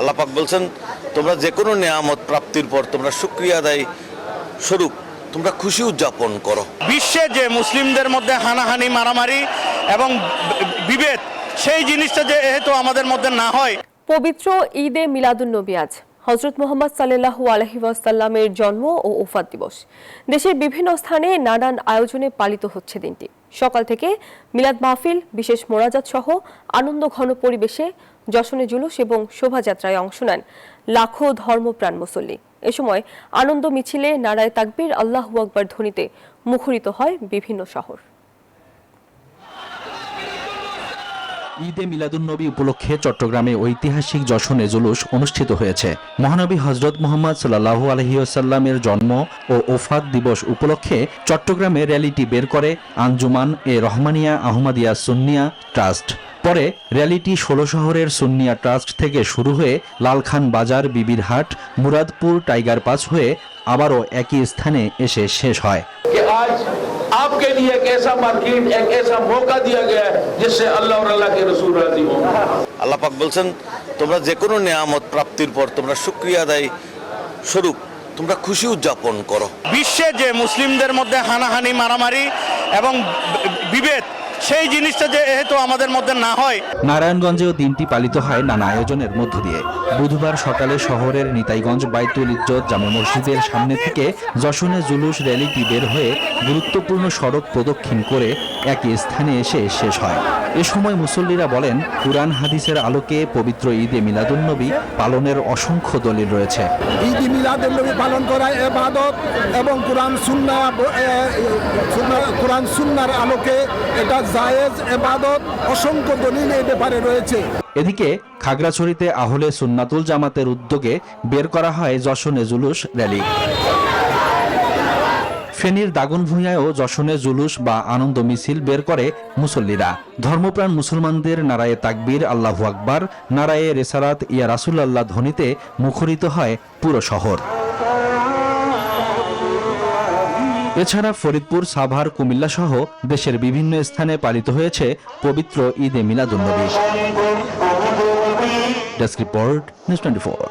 আল্লাহ পাক বলছেন, তোমরা যে কোনো নেয়ামত প্রাপ্তির পর তোমরা শুকরিয়া আদায় স্বরূপ তোমরা খুশি উদযাপন করো। বিশ্বে যে মুসলিমদের মধ্যে হানাহানি, মারামারি এবং বিভেদ, সেই জিনিসটা যেহেতু আমাদের মধ্যে না হয়। পবিত্র ঈদে মিলাদুন্নবী আজ হযরত মুহাম্মদ সাল্লাল্লাহু আলাইহি ওয়াসাল্লামের জন্ম ও ওফাত দিবস। দেশের বিভিন্ন স্থানে নানান আয়োজনে পালিত হচ্ছে দিনটি। সকাল থেকে মিলাদ মাহফিল, বিশেষ মোনাজাত সহ আনন্দঘন পরিবেশে জশনে জুলুস এবং শোভাযাত্রায় অংশ নেন লাখো ধর্মপ্রাণ মুসল্লি। এ সময় আনন্দ মিছিলে নারায়ে তাকবীর, আল্লাহু আকবার ধ্বনিতে মুখরিত হয় বিভিন্ন শহর। ঈদে মিলাদুন্নবী উপলক্ষে চট্টগ্রামে ঐতিহাসিক জশনে জুলুস অনুষ্ঠিত হয়েছে। মহানবী হযরত মুহাম্মদ সাল্লাল্লাহু আলাইহি ওয়াসাল্লামের জন্ম ও ওফাত দিবস উপলক্ষে চট্টগ্রামে র্যালিটি বের করে আঞ্জুমান এ রহমানিয়া আহমদিয়া সুন্নিয়া ট্রাস্ট। পরে র্যালিটি ১৬ শহরের সুন্নিয়া ট্রাস্ট থেকে শুরু হয়ে লালখান বাজার, বিবিরহাট, মুরাদপুর, টাইগার পাস হয়ে আবারও একই স্থানে এসে শেষ হয়। आपके लिए एक ऐसा मार्केट, एक ऐसा मौका दिया गया है जिससे अल्लाह और अल्लाह के रसूल राजी हों। আল্লাহ পাক বলছেন, তোমরা যে কোনো নেয়ামত প্রাপ্তির পর তোমরা শুকরিয়া আদায় স্বরূপ তোমরা খুশি উদযাপন করো। বিশ্বে যে মুসলিমদের মধ্যে হানাহানি, মারামারি এবং বিভেদ, সেই জিনিসটা যেহেতু আমাদের মধ্যে না হয়। নারায়ণগঞ্জেও দিনটি পালিত হয় নানা আয়োজনের মধ্য দিয়ে। বুধবার সকালে শহরের নিতাইগঞ্জ বাইতুল ইজ্জত জামে মসজিদের সামনে থেকে জশনে জুলুস র্যালিটি বের হয়ে গুরুত্বপূর্ণ সড়ক প্রদক্ষিণ করে একই স্থানে এসে শেষ হয়। এ সময় মুসল্লিরা বলেন, কুরআন হাদিসের আলোকে পবিত্র ঈদে মিলাদুন্নবী পালনের অসংখ্য দলিল রয়েছে। ঈদে মিলাদুন্নবী পালন করা ইবাদত এবং কুরআন সুন্নাহর আলোকে এটা জায়েজ ইবাদত, অসংখ্য দলিল এই ব্যাপারে রয়েছে। এদিকে খাগড়াছড়িতে আহলে সুন্নাতুল জামাতের উদ্যোগে বের করা হয় জশনে জুলুস র্যালি। ফেনীর দাগনভূঞায়ও জশনে জুলুস বা আনন্দ মিছিল বের করে মুসল্লিরা। ধর্মপ্রাণ মুসলমানদের নারায়ে তাকবীর, আল্লাহু আকবার, নারায়ে রেসালাত, ইয়া রাসূলুল্লাহ ধ্বনিতে মুখরিত হয় পুরো শহর। এছাড়া ফরিদপুর, সাভার, কুমিল্লা সহ দেশের বিভিন্ন স্থানে পালিত হয়েছে পবিত্র ঈদে মিলাদুন্নবী। Desk report, news 24।